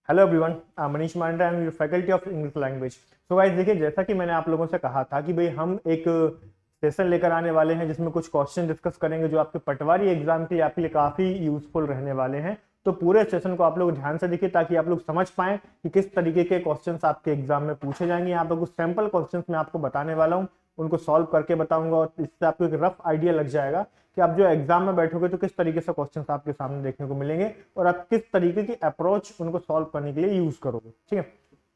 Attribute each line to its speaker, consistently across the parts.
Speaker 1: Hello everyone, Manish Manda, I am your faculty of English language. So guys देखिए, जैसा कि मैंने आप लोगों से कहा था कि भाई हम एक सेशन लेकर आने वाले हैं जिसमें कुछ क्वेश्चन डिस्कस करेंगे जो आपके पटवारी एग्जाम के लिए आपके लिए काफी यूजफुल रहने वाले हैं। तो पूरे सेशन को आप लोग ध्यान से देखिए ताकि आप लोग समझ पाएं कि किस तरीके के क्वेश्चंस आपके एग्जाम में पूछे जाएंगे। यहाँ पर कुछ सैंपल क्वेश्चंस मैं आपको बताने वाला हूँ, उनको सॉल्व करके बताऊंगा और इससे आपको एक रफ आइडिया लग जाएगा कि आप जो एग्जाम में बैठोगे तो किस तरीके से क्वेश्चंस आपके सामने देखने को मिलेंगे और आप किस तरीके की अप्रोच उनको सॉल्व करने के लिए यूज करोगे। ठीक है,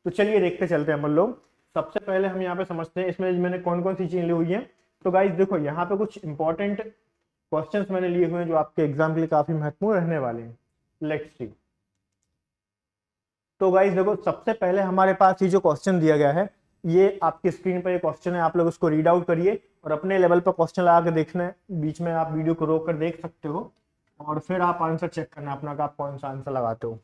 Speaker 1: तो चलिए देखते चलते हैं अपन लोग। सबसे पहले हम यहाँ पे समझते हैं इसमें मैंने कौन कौन सी चीजें ली हुई है। तो गाइस देखो, यहाँ पे कुछ इंपॉर्टेंट क्वेश्चंस मैंने लिए हुए हैं जो आपके एग्जाम के लिए काफी महत्वपूर्ण रहने वाले हैं। Let's see. तो गाइस देखो, सबसे पहले हमारे पास ये जो क्वेश्चन दिया गया है, ये आपकी स्क्रीन पर ये क्वेश्चन है, आप लोग उसको रीड आउट करिए और अपने लेवल पर क्वेश्चन लगा के देखना है। बीच में आप वीडियो को रोक कर देख सकते हो और फिर आप आंसर चेक करना अपना कि आप कौन सा आंसर लगाते हो।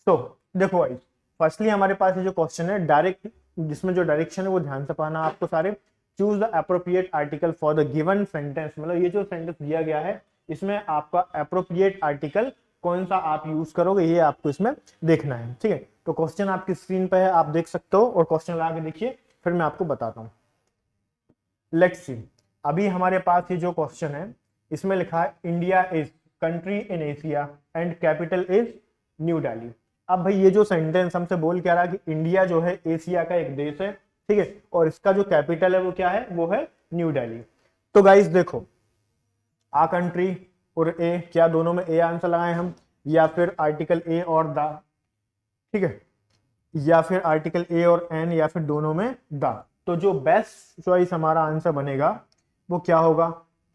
Speaker 1: तो देखो गाइस, फर्स्टली हमारे पास ये जो क्वेश्चन है डायरेक्ट, जिसमें जो डायरेक्शन है वो ध्यान से पढ़ना आपको सारे। Choose the appropriate article for the given sentence, मतलब ये जो सेंटेंस दिया गया है इसमें आपका अप्रोप्रिएट आर्टिकल कौन सा आप यूज करोगे ये आपको इसमें देखना है। ठीक है, तो क्वेश्चन आपकी स्क्रीन पे है, आप देख सकते हो और क्वेश्चन लगा के देखिए, फिर मैं आपको बताता हूं। Let's see. अभी हमारे पास ये जो क्वेश्चन है इसमें लिखा है India is country in Asia and capital is new Delhi. अब भाई ये जो सेंटेंस हमसे बोल क्या रहा है कि इंडिया जो है एशिया का एक देश है, ठीक है, और इसका जो कैपिटल है वो क्या है, वो है न्यू दिल्ली। तो गाइस देखो, आ कंट्री और ए, क्या दोनों में ए आंसर लगाए हम, या फिर आर्टिकल ए और द, ठीक है, या फिर आर्टिकल ए और एन, या फिर दोनों में द। तो जो बेस्ट चॉइस हमारा आंसर बनेगा वो क्या होगा।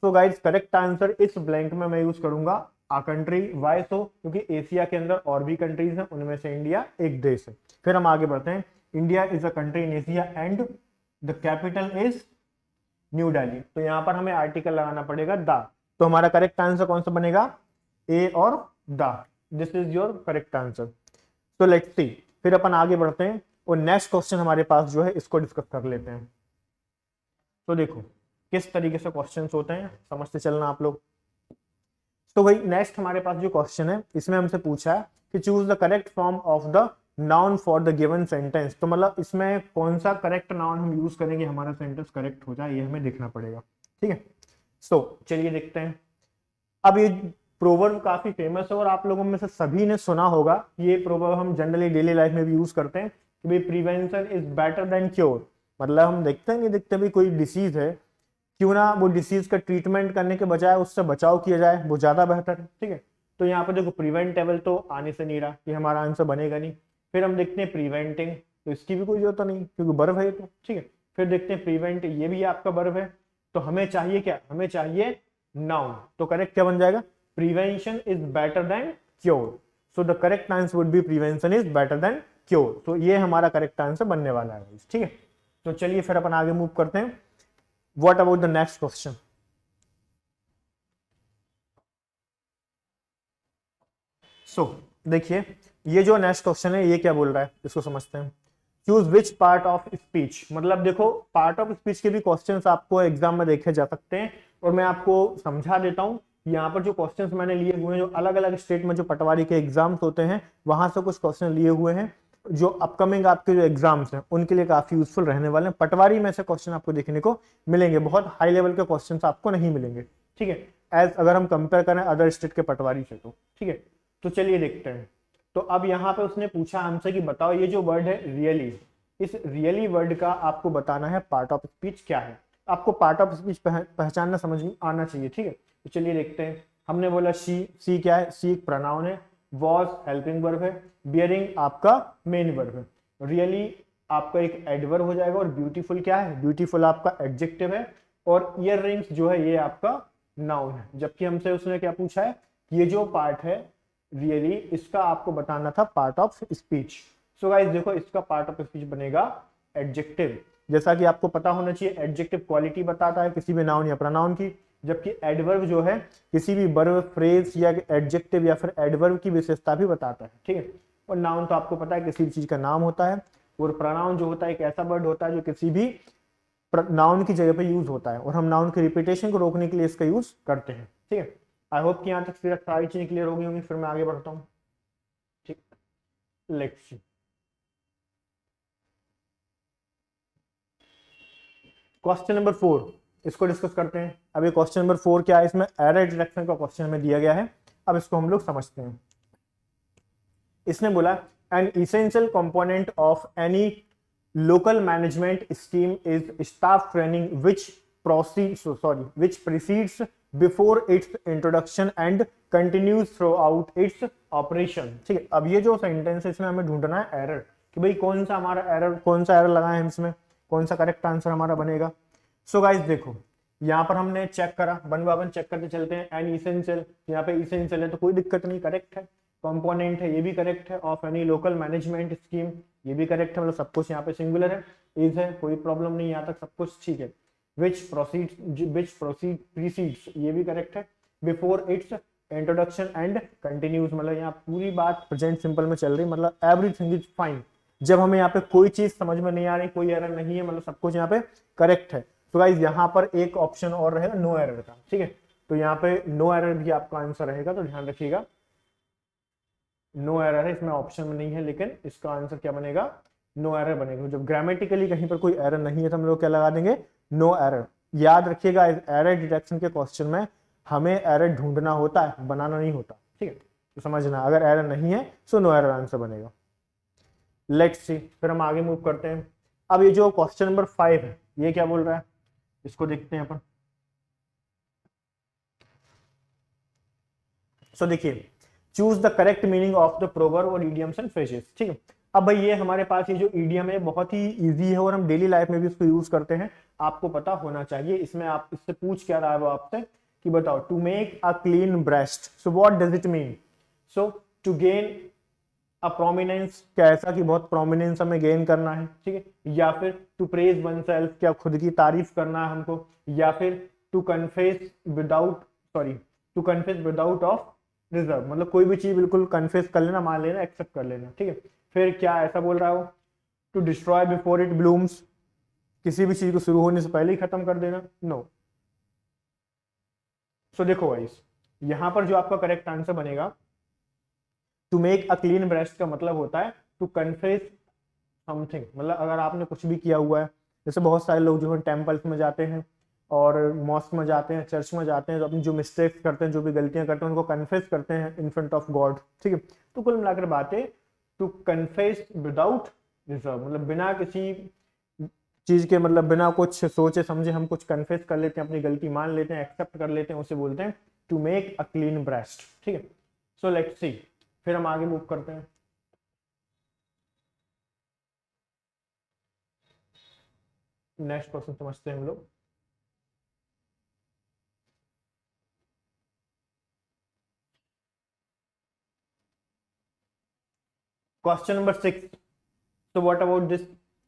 Speaker 1: तो गाइस करेक्ट आंसर इस ब्लैंक में मैं यूज करूंगा आ कंट्री। वाई सो, क्योंकि एशिया के अंदर और भी कंट्रीज हैं, उनमें से इंडिया एक देश है। फिर हम आगे बढ़ते हैं। India is a country in Asia and the capital is new Delhi. तो यहां पर हमें आर्टिकल लगाना पड़ेगा द। तो हमारा करेक्ट आंसर कौन सा बनेगा, ए और the. This is your correct answer. तो लेट्स सी, फिर अपन आगे बढ़ते हैं और नेक्स्ट क्वेश्चन हमारे पास जो है इसको डिस्कस कर लेते हैं। तो देखो किस तरीके से क्वेश्चंस होते हैं, समझते चलना आप लोग। तो भाई नेक्स्ट हमारे पास जो क्वेश्चन है इसमें हमसे पूछा है कि choose the correct form of the noun for the given sentence. तो मतलब इसमें कौन सा करेक्ट नाउन हम यूज करेंगे हमारा सेंटेंस करेक्ट हो जाए, ये हमें देखना पड़ेगा। ठीक है, सो चलिए देखते हैं। अब ये प्रोवर्ब काफी फेमस है और आप लोगों में से सभी ने सुना होगा। ये प्रोवर्ब हम जनरली डेली लाइफ में भी यूज करते हैं कि भाई prevention is better than cure. मतलब हम देखते हैं कि देखते भी कोई डिसीज है, क्यों ना वो डिसीज का ट्रीटमेंट करने के बजाय उससे बचाव किया जाए, वो ज्यादा बेहतर है। ठीक है, तो यहाँ पे देखो प्रिवेंटेबल तो आने से नहीं रहा, ये हमारा आंसर बनेगा नहीं। फिर हम देखते हैं प्रिवेंटिंग, तो इसकी भी कोई जरूरत नहीं क्योंकि वर्ब है तो। ठीक है, फिर देखते हैं प्रिवेंट, ये भी आपका वर्ब है, तो हमें चाहिए क्या, हमें चाहिए नाउन। तो करेक्ट क्या बन जाएगा, prevention is better than cure. So the correct answer would B prevention is better than cure. तो ये हमारा करेक्ट आंसर बनने वाला है। ठीक है, तो चलिए फिर अपन आगे मूव करते हैं। What about the next question. So देखिए, ये जो नेक्स्ट क्वेश्चन है ये क्या बोल रहा है, इसको समझते हैं। Choose which part of speech. मतलब देखो, पार्ट ऑफ स्पीच के भी क्वेश्चंस आपको एग्जाम में देखे जा सकते हैं और मैं आपको समझा देता हूं। यहाँ पर जो क्वेश्चंस मैंने लिए हुए हैं, जो अलग अलग स्टेट में जो पटवारी के एग्जाम्स होते हैं वहां से कुछ क्वेश्चन लिए हुए हैं जो अपकमिंग आपके जो एग्जाम्स हैं उनके लिए काफी यूजफुल रहने वाले हैं। पटवारी में से क्वेश्चन आपको देखने को मिलेंगे, बहुत हाई लेवल के क्वेश्चन आपको नहीं मिलेंगे। ठीक है, एज अगर हम कंपेयर करें अदर स्टेट के पटवारी से तो। ठीक है, तो चलिए देखते हैं। तो अब यहाँ पे उसने पूछा हमसे कि बताओ ये जो वर्ड है रियली, इस रियली वर्ड का आपको बताना है पार्ट ऑफ स्पीच क्या है। आपको पार्ट ऑफ स्पीच पहचानना समझ में आना चाहिए। ठीक है, तो चलिए देखते हैं। हमने बोला सी क्या है, सी एक प्रोनाउन है, वॉज हेल्पिंग वर्ब है, बियरिंग आपका मेन वर्ब है, रियली आपका एक एडवर्ब हो जाएगा, और ब्यूटीफुल क्या है, ब्यूटीफुल आपका एडजेक्टिव है, और ईयर रिंग्स जो है ये आपका नाउन है। जबकि हमसे उसने क्या पूछा है, ये जो पार्ट है रियली, इसका आपको बताना था part of speech. So guys देखो, इसका पार्ट ऑफ स्पीच बनेगा एडजेक्टिव। जैसा कि आपको पता होना चाहिए, एडजेक्टिव क्वालिटी बताता है किसी भी नाउन या प्रोनाउन की, जबकि एडवर्ब जो है किसी भी वर्ब, फ्रेज या एडजेक्टिव या फिर एडवर्ब की विशेषता भी बताता है। ठीक है, और नाउन तो आपको पता है किसी भी चीज का नाम होता है, और प्रोनाउन जो होता है एक ऐसा वर्ड होता है जो किसी भी नाउन की जगह पे यूज होता है, और हम नाउन के रिपीटेशन को रोकने के लिए इसका यूज करते हैं। ठीक है, आई होप कि यहाँ तक फिर सारी चीजें क्लियर हो गई होंगी। फिर मैं आगे बढ़ता हूँ। ठीक, लेट्स सी। क्वेश्चन नंबर 4 इसको डिस्कस करते हैं। अब ये क्वेश्चन नंबर 4 क्या है, इसमें एरर डिटेक्शन का क्वेश्चन हमें दिया गया है। अब इसको हम लोग समझते हैं। इसने बोला N essential component of any local management scheme is staff training which precedes before its introduction and continues throughout its operation। ठीक है, अब ये जो सेंटेंस है इसमें हमें ढूंढना है एरर, कि भाई कौन सा एरर लगाए हम इसमें, कौन सा करेक्ट आंसर हमारा बनेगा। सो गाइस देखो, यहाँ पर हमने चेक करा, वन बाय वन चेक करते चलते हैं। एन इसेंशियल, यहाँ पे इसेंशियल है तो कोई दिक्कत नहीं, करेक्ट है। कंपोनेंट है, ये भी करेक्ट है। Of any local management scheme, ये भी करेक्ट है, मतलब सब कुछ यहाँ पे सिंगुलर है। इज है, कोई प्रॉब्लम नहीं, यहाँ तक सब कुछ ठीक है। which precedes, ये भी करेक्ट है। before its introduction and continues, मतलब यहाँ पूरी बात प्रेजेंट सिंपल में चल रही, मतलब एवरीथिंग इज फाइन। जब हमें यहाँ पे कोई चीज समझ में नहीं आ रही, कोई एरर नहीं है, मतलब सब कुछ यहाँ पे करेक्ट है। तो गाइस यहाँ पर एक ऑप्शन और रहेगा नो एरर का, ठीक है। तो यहाँ पे नो एरर भी आपका आंसर रहेगा, तो ध्यान रखिएगा नो एरर है, इसमें ऑप्शन में नहीं है, लेकिन इसका आंसर क्या बनेगा, नो एरर बनेगा। जब ग्रामेटिकली कहीं पर कोई एरर नहीं है तो हम लोग क्या लगा देंगे, नो एरर। याद रखिएगा एरर डिटेक्शन के क्वेश्चन में हमें एरर ढूंढना होता है, बनाना नहीं होता, ठीक है। तो समझना, अगर एरर नहीं है तो नो एरर आंसर बनेगा। लेट्स सी, फिर हम आगे मूव करते हैं। अब ये जो क्वेश्चन नंबर 5 है, ये क्या बोल रहा है, इसको देखते हैं अपन। सो देखिए, choose the correct meaning of the proverb और इडियम्स एंड फ्रेजेस, ठीक है। अब भाई ये हमारे पास ये जो इडियम है बहुत ही इजी है और हम डेली लाइफ में भी इसको यूज करते हैं, आपको पता होना चाहिए। इसमें आप इससे पूछ क्या रहा है वो आपसे, कि बताओ to make a clean breast, so what does it mean. So to gain a prominence, क्या ऐसा कि बहुत प्रोमिनेंस हमें गेन करना है, ठीक है। या फिर टू प्रेज वन सेल्फ, क्या खुद की तारीफ करना है हमको। या फिर to confess without of reserve, मतलब कोई भी चीज बिल्कुल कन्फेस कर लेना, मान लेना, एक्सेप्ट कर लेना, ठीक है। फिर क्या ऐसा बोल रहा हो, to destroy before it blooms, किसी भी चीज को शुरू होने से पहले ही खत्म कर देना, नो। सो देखो गाइस, यहां पर जो आपका करेक्ट आंसर बनेगा, to make a clean breast का मतलब होता है टू कन्फेस समथिंग, मतलब अगर आपने कुछ भी किया हुआ है, जैसे बहुत सारे लोग जो है टेम्पल्स में जाते हैं और मॉस्क में जाते हैं, चर्च में जाते हैं, तो अपनी जो मिस्टेक्स करते हैं, जो भी गलतियां करते हैं, उनको कन्फेस करते हैं इन फ्रंट ऑफ गॉड, ठीक है। तो कुल मिलाकर बात है टू कन्फेस विदाउट रिजर्व, मतलब बिना किसी चीज के, मतलब बिना कुछ सोचे समझे हम कुछ कन्फेस कर लेते हैं, अपनी गलती मान लेते हैं, एक्सेप्ट कर लेते हैं, उसे बोलते हैं to make a clean breast, ठीक है। सो लेट्स सी, फिर हम आगे मूव करते हैं। नेक्स्ट क्वेश्चन समझते हैं हम लोग। क्वेश्चन नंबर 6, तो व्हाट अबाउट दिस।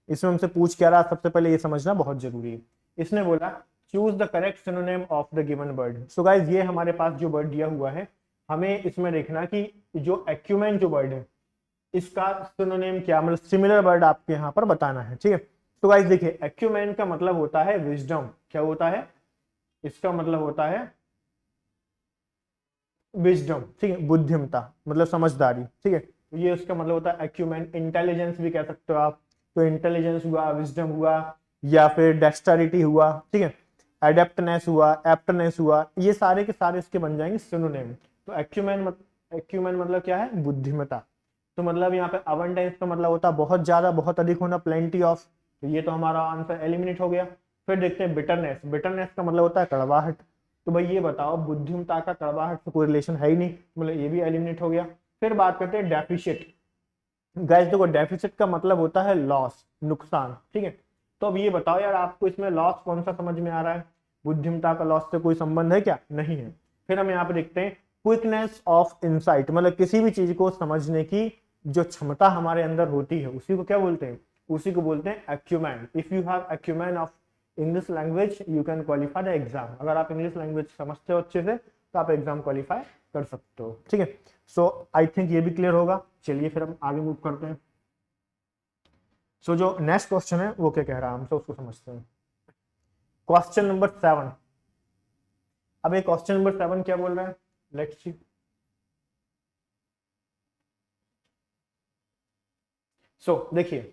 Speaker 1: इसमें हमसे पूछ क्या रहा, सबसे पहले ये समझना बहुत जरूरी है। इसने बोला choose the correct synonym of the given word. So guys, ये हमारे पास जो वर्ड दिया हुआ है, हमें इसमें देखना कि जो एक्यूमेन जो वर्ड है, इसका सिनोनिम क्या, मतलब सिमिलर वर्ड आपके यहाँ पर बताना है, ठीक है। तो गाइस देखिए, एक्यूमेन का मतलब होता है विजडम, क्या होता है, इसका मतलब होता है विजडम, ठीक है, बुद्धिमता, मतलब समझदारी, ठीक है। तो ये उसका मतलब होता है एक्यूमेन। इंटेलिजेंस भी कह सकते हो आप, तो इंटेलिजेंस हुआ, विजडम हुआ, या फिर डेक्सटेरिटी हुआ, ठीक है, एडेप्टनेस हुआ, एप्टनेस हुआ, ये सारे के सारे इसके बन जाएंगे सिनोनिम। तो एक्यूमेन मतलब क्या है, बुद्धिमता। तो मतलब यहाँ पे अबंडेंस का मतलब होता है बहुत ज्यादा, बहुत अधिक होना, प्लेंटी ऑफ। तो ये तो हमारा आंसर एलिमिनेट हो गया। फिर देखते हैं बिटरनेस। बिटरनेस का मतलब होता है कड़वाहट। तो भाई ये बताओ, बुद्धिमता का कड़वाहट से कोई रिलेशन है ही नहीं, मतलब ये भी एलिमिनेट हो गया। फिर बात करते हैं डेफिशिट। गाइस देखो, डेफिसिट का मतलब होता है लॉस, नुकसान, ठीक है। तो अब ये बताओ यार, आपको इसमें लॉस कौन सा समझ में आ रहा है, बुद्धिमता का लॉस से कोई संबंध है क्या, नहीं है। फिर हम यहाँ पे देखते हैं क्विकनेस ऑफ इंसाइट, मतलब किसी भी चीज को समझने की जो क्षमता हमारे अंदर होती है, उसी को क्या बोलते हैं, उसी को बोलते हैं acumen. If you have acumen of English language you can qualify the exam. अगर आप इंग्लिश लैंग्वेज समझते हो अच्छे से तो आप एग्जाम क्वालिफाई कर सकते हो, ठीक है। सो आई थिंक ये भी क्लियर होगा। चलिए फिर हम आगे मूव करते हैं। सो जो नेक्स्ट क्वेश्चन है वो क्या कह रहा है हमसे, उसको समझते हैं। Question number 7। अब ये क्वेश्चन नंबर 7 क्या बोल रहा है, लेट्स सी। सो देखिए,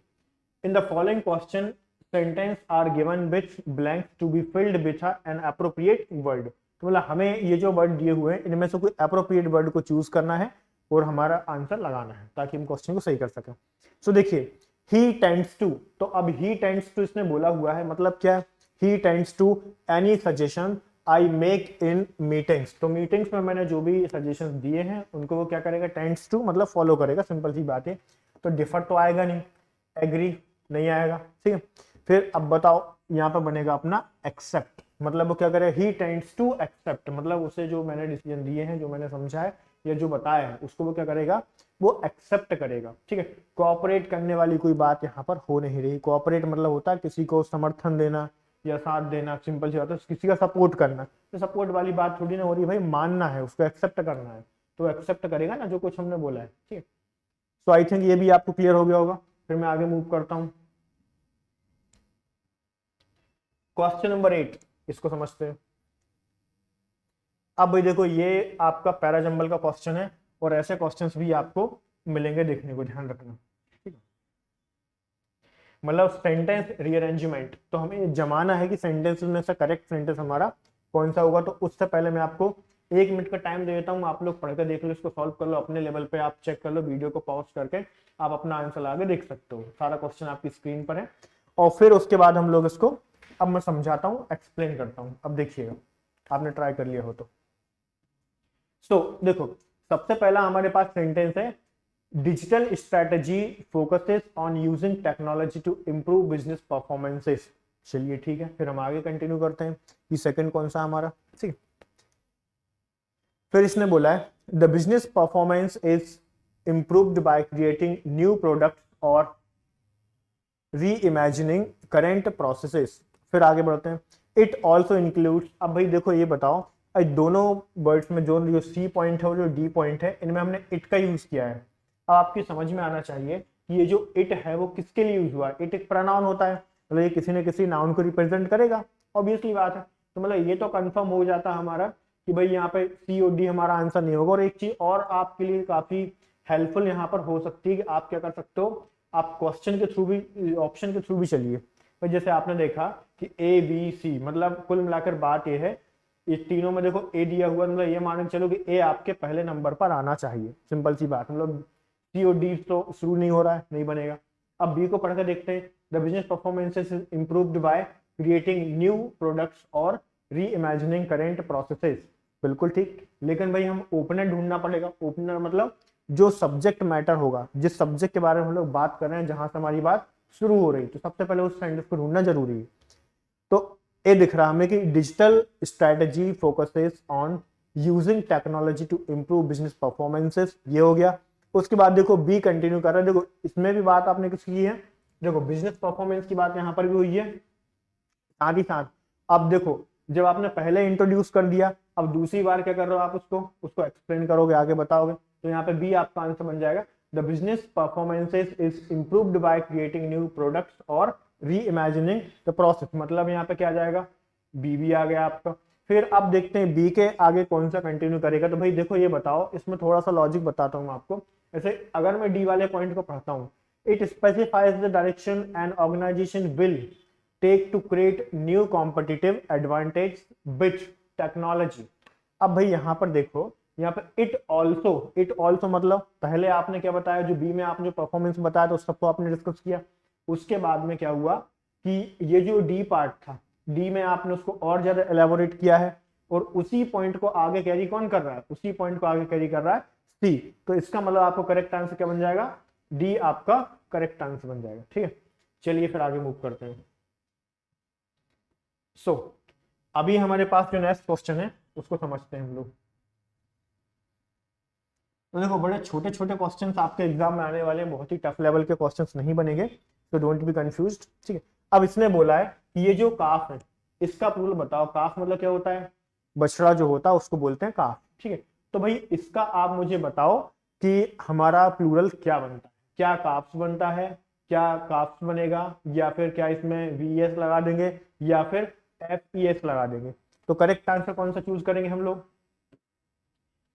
Speaker 1: in the following question sentence are given with blanks to be filled with an appropriate word. तो मतलब हमें ये जो वर्ड दिए हुए हैं इनमें से कोई अप्रोप्रिएट वर्ड को चूज करना है और हमारा आंसर लगाना है ताकि हम क्वेश्चन को सही कर सकें। सो देखिए, ही टेंड्स टू, तो अब ही टेंड्स टू इसने बोला हुआ है, मतलब क्या? He tends to any suggestion I make in meetings. तो मीटिंग्स में मैंने जो भी सजेशन दिए हैं उनको वो क्या करेगा? टेंड्स टू मतलब फॉलो करेगा, सिंपल सी बात है। तो डिफर तो आएगा नहीं, एग्री नहीं आएगा, ठीक है। फिर अब बताओ, यहाँ पर बनेगा अपना एक्सेप्ट, मतलब वो क्या करेगा? ही टेंड्स टू एक्सेप्ट, मतलब उसे जो मैंने डिसीजन दिए हैं, जो मैंने समझा है या जो बताया है उसको वो क्या करेगा? वो एक्सेप्ट करेगा, ठीक है। कोऑपरेट करने वाली कोई बात यहाँ पर हो नहीं रही। कोऑपरेट मतलब होता है किसी को समर्थन देना या साथ देना, सिंपल सी बात है, किसी का सपोर्ट करना। तो सपोर्ट वाली बात थोड़ी ना हो रही भाई, मानना है उसको, एक्सेप्ट करना है, तो एक्सेप्ट करेगा ना जो कुछ हमने बोला है, ठीक है। तो आई थिंक ये भी आपको क्लियर हो गया होगा। फिर मैं आगे मूव करता हूं। क्वेश्चन नंबर 8, इसको समझते हैं। अब भाई देखो, ये आपका पैराजंबल का क्वेश्चन है और ऐसे क्वेश्चंस भी आपको मिलेंगे देखने को, ध्यान रखना, ठीक है। मतलब सेंटेंस रीअरेंजमेंट, तो हमें ये जमाना है कि सेंटेंस में से करेक्ट सेंटेंस हमारा कौन सा होगा। तो उससे पहले मैं आपको 1 मिनट का टाइम दे देता हूँ, आप लोग पढ़ कर देख लो, इसको सॉल्व कर लो अपने लेवल पे, आप चेक कर लो, वीडियो को पॉज करके आप अपना आंसर लगा के देख सकते हो। सारा क्वेश्चन आपकी स्क्रीन पर है और फिर उसके बाद हम लोग इसको, अब मैं समझाता हूँ, एक्सप्लेन करता हूँ। अब देखिएगा, आपने ट्राई कर लिया हो तो। देखो, सबसे पहला हमारे पास सेंटेंस है, digital strategy focuses on using technology to improve business performances. चलिए ठीक है, फिर हम आगे कंटिन्यू करते हैं कि सेकंड कौन सा हमारा, ठीक है। फिर इसने बोला है, the business performance is improved by creating new product और री इमेजिनिंग करेंट प्रोसेसेस। फिर आगे बढ़ते हैं, इट ऑल्सो इंक्लूड्स। अब भाई देखो, ये बताओ, दोनों वर्ड्स में जो सी पॉइंट है और जो डी पॉइंट है, इनमें हमने इट का यूज किया है। अब आपकी समझ में आना चाहिए कि ये जो इट है वो किसके लिए यूज हुआ है। इट एक प्रोनाउन होता है, मतलब ये किसी न किसी नाउन को रिप्रेजेंट करेगा, ऑब्वियसली बात है। तो मतलब ये तो कंफर्म हो जाता हमारा कि भाई यहाँ पे सी और डी हमारा आंसर नहीं होगा। और एक चीज और आपके लिए काफी हेल्पफुल यहाँ पर हो सकती है कि आप क्या कर सकते हो, आप क्वेश्चन के थ्रू भी, ऑप्शन के थ्रू भी चलिए। तो जैसे आपने देखा कि ए बी सी, मतलब कुल मिलाकर बात ये है, ये तीनों में देखो ए दिया हुआ, मतलब ये मान के चलो कि ए आपके पहले नंबर पर आना चाहिए, सिंपल सी बात। मतलब सी और डी तो शुरू नहीं हो रहा है, नहीं बनेगा। अब बी को पढ़कर देखते हैं, the business performances is improved by creating new products और री इमेजिनिंग करेंट प्रोसेसेस। बिल्कुल ठीक, लेकिन भाई हम ओपनर ढूंढना पड़ेगा। ओपनर मतलब जो सब्जेक्ट मैटर होगा, जिस सब्जेक्ट के बारे में हम लोग बात कर रहे हैं, जहां से हमारी बात शुरू हो रही, तो सबसे पहले उस सेंटेंस को ढूंढना जरूरी है। तो ए दिख रहा हमें कि digital strategy focuses on using technology to improve business performances, ये हो गया। उसके बाद देखो बी कंटिन्यू कर रहा है, देखो इसमें भी बात आपने किसकी की है, देखो बिजनेस परफॉर्मेंस की बात यहाँ पर भी हुई है, साथ ही साथ अब देखो जब आपने पहले इंट्रोड्यूस कर दिया, अब दूसरी बार क्या कर रहे हो आप, उसको एक्सप्लेन करोगे, आगे बताओगे। तो यहाँ पे बी आपका आंसर बन जाएगा, the business performances is improved by creating new products और री इमेजिनिंग द प्रोसेस, मतलब यहाँ पे क्या आ जाएगा, बी भी आ गया आपका। फिर अब देखते हैं बी के आगे कौन सा कंटिन्यू करेगा। तो भाई देखो ये बताओ, इसमें थोड़ा सा लॉजिक बताता हूँ आपको। ऐसे अगर मैं डी वाले पॉइंट को पढ़ता हूँ, it specifies the direction and organisation will take to create new competitive advantage which technology. अब भाई यहाँ पर देखो, यहाँ पे इट ऑल्सो मतलब पहले आपने क्या बताया, जो बी में आपने जो परफॉर्मेंस बताया था उस सबको आपने डिस्कस किया। उसके बाद में क्या हुआ कि ये जो डी पार्ट था, डी में आपने उसको और ज्यादा एलेबोरेट किया है, और उसी पॉइंट को आगे कैरी कौन कर रहा है, उसी पॉइंट को आगे कैरी कर रहा है सी। तो इसका मतलब आपको करेक्ट आंसर क्या बन जाएगा, डी आपका करेक्ट आंसर बन जाएगा, ठीक है। चलिए फिर आगे मूव करते हैं। अभी हमारे पास जो नेक्स्ट क्वेश्चन है उसको समझते हैं हम लोग। तो देखो, बड़े छोटे छोटे क्वेश्चंस आपके एग्जाम में आने वाले हैं, बहुत ही टफ लेवल के क्वेश्चंस नहीं बनेंगे, तो डोंट बी कंफ्यूज्ड, ठीक है। अब इसने बोला है कि ये जो काफ है, इसका प्लूरल बताओ। काफ मतलब क्या होता है, बछड़ा जो होता है उसको बोलते हैं काफ, ठीक है। तो भाई इसका आप मुझे बताओ कि हमारा प्लूरल क्या बनता है, क्या काफ्स बनता है, क्या काफ्स बनेगा, या फिर क्या इसमें वीएस लगा देंगे, या फिर एफईएस लगा देंगे। तो करेक्ट आंसर कौन सा चूज करेंगे हम लोग,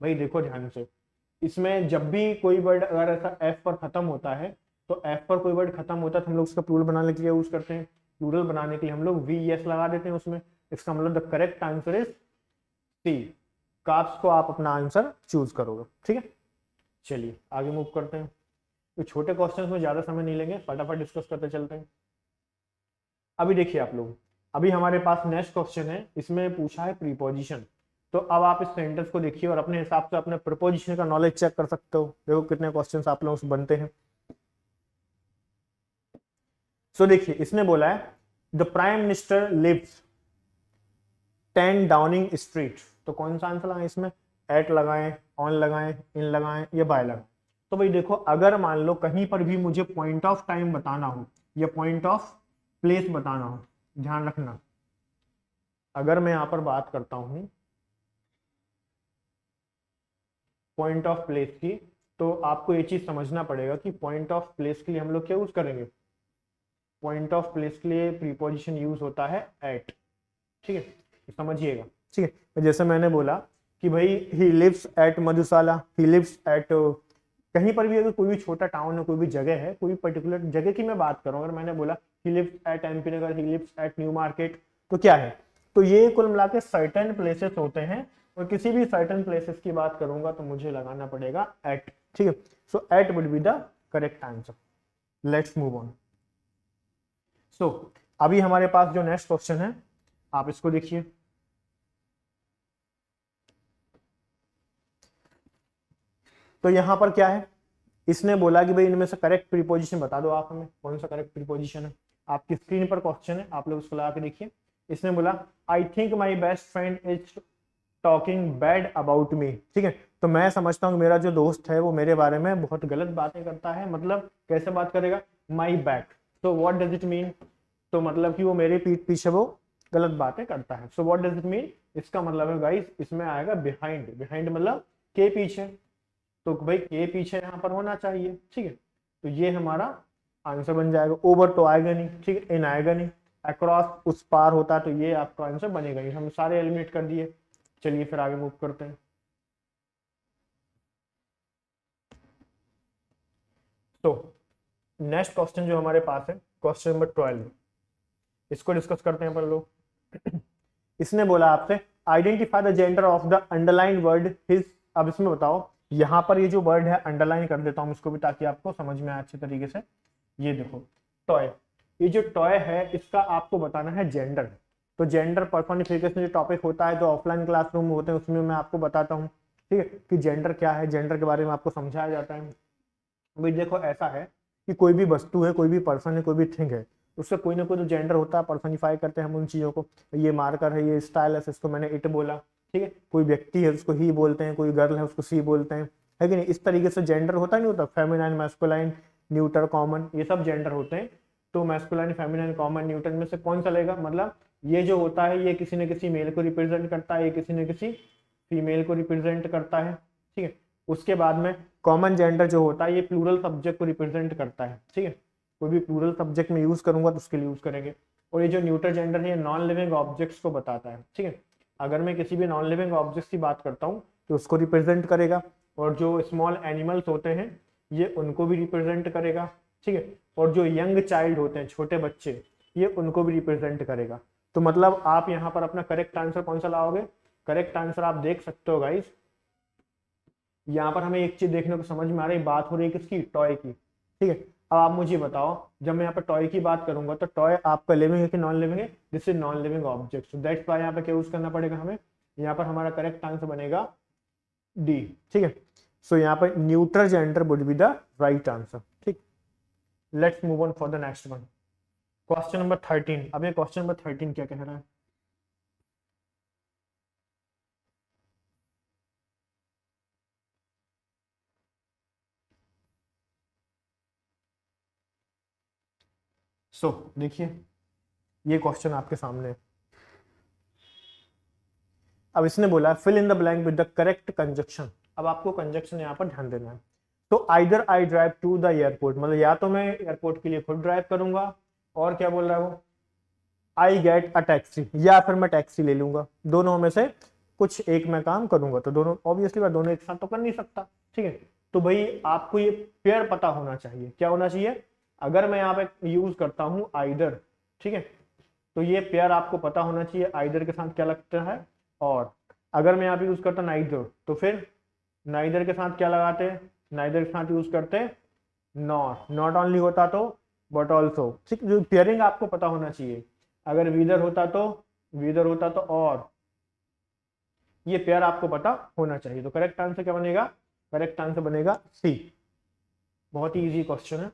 Speaker 1: भाई देखो ध्यान से, इसमें जब भी कोई वर्ड अगर ऐसा एफ पर खत्म होता है तो एफ पर कोई वर्ड खत्म होता है तो हम लोग उसका प्लूरल बनाने के लिए यूज करते हैं। प्लूरल बनाने के लिए हम लोग वी एस लगा देते हैं उसमें। इसका मतलब the correct answer is C. काप्स को आप अपना आंसर चूज करोगे, ठीक है। चलिए आगे मूव करते हैं। तो छोटे क्वेश्चंस में ज्यादा समय नहीं लेंगे, फटाफट डिस्कस करते चलते हैं। अभी देखिए आप लोग, अभी हमारे पास नेक्स्ट क्वेश्चन है, इसमें पूछा है प्रीपोजिशन। तो अब आप इस सेंटेंस को देखिए और अपने हिसाब से अपने प्रीपोजिशन का नॉलेज चेक कर सकते हो। देखो कितने क्वेश्चंस आप लोगों से बनते हैं। सो देखिए इसने बोला है the prime minister lives 10 Downing Street. तो कौन सा आंसर लगाएं इसमें? एट लगाएं, ऑन लगाएं, इन लगाएं या बाय लगाएं? तो भाई देखो, अगर मान लो कहीं पर भी मुझे पॉइंट ऑफ टाइम बताना हो या पॉइंट ऑफ प्लेस बताना हो, ध्यान रखना, अगर मैं यहां पर बात करता हूं पॉइंट ऑफ प्लेस की, तो आपको ये चीज समझना पड़ेगा कि पॉइंट ऑफ प्लेस के लिए हम लोग क्या यूज करेंगे? पॉइंट ऑफ प्लेस के लिए प्रीपोजिशन यूज होता है एट, ठीक है, तो समझिएगा, ठीक है। तो जैसे मैंने बोला कि भाई ही लिव्स एट मधुशाला, ही लिव्स एट, कहीं पर भी अगर कोई भी छोटा टाउन है, कोई भी जगह है, कोई भी पर्टिकुलर जगह की मैं बात करूं, अगर मैंने बोला he lives at MP Nagar, he lives at New Market, तो क्या है? तो ये कुल मिला के सर्टेन प्लेसेस होते हैं, और किसी भी सर्टेन प्लेसेस की बात करूंगा तो मुझे लगाना पड़ेगा एट, ठीक है। So at would be the correct answer. Let's move on. So अभी हमारे पास जो नेक्स्ट क्वेश्चन है, आप इसको देखिए। तो यहां पर क्या है, इसने बोला कि भाई इनमें से करेक्ट प्रीपोजिशन बता दो आप हमें, कौन सा करेक्ट प्रीपोजिशन है। आपकी स्क्रीन पर क्वेश्चन है, आप लोग उसको लगा के देखिए। इसने बोला I think my best friend is talking bad about me, ठीक है। तो मैं समझता हूँ मेरा जो दोस्त है वो मेरे बारे में बहुत गलत बातें करता है। मतलब कैसे बात करेगा? My back. तो व्हाट डज इट मीन? तो मतलब कि वो मेरे पीठ पीछे वो गलत बातें करता है। So what does it mean? इसका मतलब है गाइस, इसमें आएगा बिहाइंड। बिहाइंड मतलब के पीछे, तो भाई के पीछे यहाँ पर होना चाहिए, ठीक है। तो ये हमारा आंसर बन जाएगा। ओवर तो आएगा नहीं, ठीक है, इन आएगा नहीं। अक्रॉस उस पार होता तो ये आपका आंसर बनेगा ही। हम सारे एलिमिनेट कर दिए। चलिए फिर आगे मूव करते हैं। तो नेक्स्ट क्वेश्चन जो हमारे पास है, क्वेश्चन नंबर 12, इसको डिस्कस करते हैं अपन लोग। इसने बोला आपसे identify the gender of the underline word his. अब इसमें बताओ, यहां पर ये जो वर्ड है अंडरलाइन कर देता हूं इसको भी ताकि आपको समझ में आए अच्छे तरीके से। ये देखो टॉय, ये जो टॉय है इसका आपको बताना है जेंडर। तो जेंडर पर्सोनिफिकेशन जो टॉपिक होता है, जो ऑफलाइन क्लासरूम होते हैं उसमें मैं आपको बताता हूँ, ठीक है, कि जेंडर क्या है, जेंडर के बारे में आपको समझाया जाता है। भाई देखो ऐसा है कि कोई भी वस्तु है, कोई भी पर्सन है, कोई भी थिंग है, उसका कोई ना कोई तो जेंडर होता है, पर्सनिफाई करते हैं हम उन चीज़ों को। ये मार्कर है, ये स्टाइल है, इसको मैंने इट बोला, ठीक है। कोई व्यक्ति है उसको ही बोलते हैं, कोई गर्ल है उसको सी बोलते हैं, है कि नहीं? इस तरीके से जेंडर होता नहीं होता, फेमिनाइन, मैस्कुलाइन, न्यूटर, कॉमन, ये सब जेंडर होते हैं। तो मैस्कुलाइन, फेमिनाइन, कॉमन, न्यूटन में से कौन सा लेगा? मतलब ये जो होता है ये किसी न किसी मेल को रिप्रेजेंट करता है, ये किसी न किसी फीमेल को रिप्रेजेंट करता है, ठीक है। उसके बाद में कॉमन जेंडर जो होता है ये प्लूरल सब्जेक्ट को रिप्रेजेंट करता है, ठीक है। कोई भी प्लूरल सब्जेक्ट में यूज करूंगा तो उसके लिए यूज करेंगे। और ये जो न्यूटर जेंडर है ये नॉन लिविंग ऑब्जेक्ट्स को बताता है, ठीक है। अगर मैं किसी भी नॉन लिविंग ऑब्जेक्ट्स की बात करता हूँ तो उसको रिप्रेजेंट करेगा। और जो स्मॉल एनिमल्स होते हैं ये उनको भी रिप्रेजेंट करेगा, ठीक है। और जो यंग चाइल्ड होते हैं, छोटे बच्चे, ये उनको भी रिप्रेजेंट करेगा। तो मतलब आप यहाँ पर अपना करेक्ट आंसर कौन सा लाओगे? करेक्ट आंसर आप देख सकते हो गाइस, यहाँ पर हमें एक चीज देखने को समझ में आ रही है, बात हो रही है किसकी? टॉय की, ठीक है। अब आप मुझे बताओ, जब मैं यहाँ पर टॉय की बात करूंगा तो टॉय आपका लिविंग है कि नॉन लिविंग है? This is non living object, so that's why यहाँ पे क्या यूज करना पड़ेगा हमें? यहाँ पर हमारा करेक्ट आंसर बनेगा डी, ठीक है। सो यहाँ पर neutral gender would be the right answer, ठीक। Let's move on for the next one, question number 13। अब ये क्वेश्चन नंबर 13 क्या कह रहा है? सो देखिए ये क्वेश्चन आपके सामने है। अब इसने बोला fill in the blank with the correct conjunction. अब आपको कंजक्शन यहाँ पर ध्यान देना है। तो either I drive to the airport, मतलब या तो मैं एयरपोर्ट के लिए खुद ड्राइव करूंगा, और क्या बोल रहा है वो? आई गेट अ टैक्सी, या फिर मैं टैक्सी ले लूंगा। दोनों में से कुछ एक मैं काम करूंगा। तो दोनों ऑब्वियसली बात, दोनों एक साथ तो कर नहीं सकता, ठीक है। तो भाई आपको ये पेयर पता होना चाहिए। क्या होना चाहिए? अगर मैं यहाँ पे यूज करता हूँ आइदर, ठीक है, तो ये पेयर आपको पता होना चाहिए आइदर के साथ क्या लगता है। और अगर मैं यहाँ पे यूज करता नाइदर, तो फिर नाइदर के साथ क्या लगाते हैं? नाइदर के साथ यूज करते हैं नॉट। नॉट ओनली होता तो बट ऑल्सो। ठीक, जो पेयरिंग आपको पता होना चाहिए। अगर वीदर होता तो वीदर होता तो और, ये पेयर आपको पता होना चाहिए। तो करेक्ट आंसर क्या बनेगा? करेक्ट आंसर बनेगा सी। बहुत ही इजी क्वेश्चन है।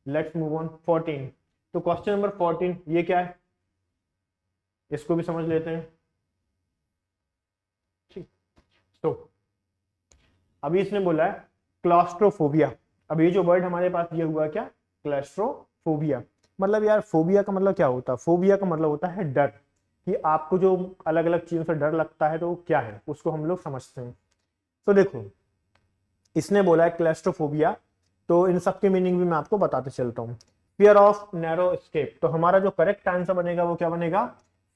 Speaker 1: Let's move on 14। तो क्वेश्चन नंबर 14 ये क्या है, इसको भी समझ लेते हैं। ठीक, तो अभी इसने बोला है क्लॉस्ट्रोफोबिया। अब ये जो वर्ड हमारे पास ये हुआ क्या? क्लॉस्ट्रोफोबिया। मतलब यार फोबिया का मतलब क्या होता है? फोबिया का मतलब होता है डर, कि आपको जो अलग अलग चीजों से डर लगता है तो वो क्या है, उसको हम लोग समझते हैं। तो देखो, इसने बोला है क्लैस्ट्रोफोबिया, तो इन सब के मीनिंग भी मैं आपको बताते चलता हूँ। फियर ऑफ नैरो एस्केप, तो हमारा जो करेक्ट आंसर बनेगा वो क्या बनेगा?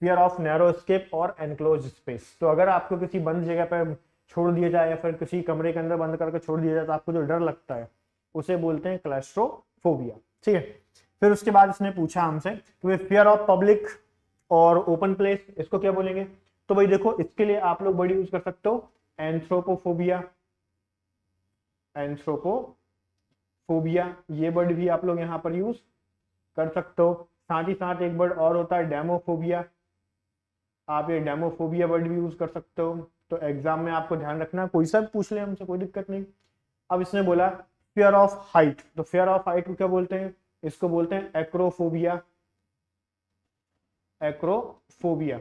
Speaker 1: फियर ऑफ नैरो एस्केप और एनक्लोज स्पेस। तो अगर आपको किसी बंद जगह पर छोड़ दिया जाए या फिर किसी कमरे के अंदर बंद करके छोड़ दिया जाए तो आपको जो डर लगता है उसे बोलते हैं क्लैस्ट्रोफोबिया। ठीक है, फिर उसके बाद इसने पूछा हमसे कि फियर ऑफ पब्लिक और ओपन प्लेस, इसको क्या बोलेंगे? तो भाई देखो, इसके लिए आप लोग वर्ड यूज कर सकते हो एंथ्रोपोफोबिया। एंथ्रोपोफोबिया ये वर्ड भी आप लोग यहाँ पर यूज कर सकते हो। साथ ही साथ एक वर्ड और होता है डेमोफोबिया। आप ये डेमोफोबिया वर्ड भी यूज कर सकते हो। तो एग्जाम में आपको ध्यान रखना, कोई सा भी पूछ ले हमसे, कोई दिक्कत नहीं। अब इसने बोला फियर ऑफ हाइट, तो फियर ऑफ हाइट को क्या बोलते हैं? इसको बोलते हैं एक्रोफोबिया। एक्रोफोबिया।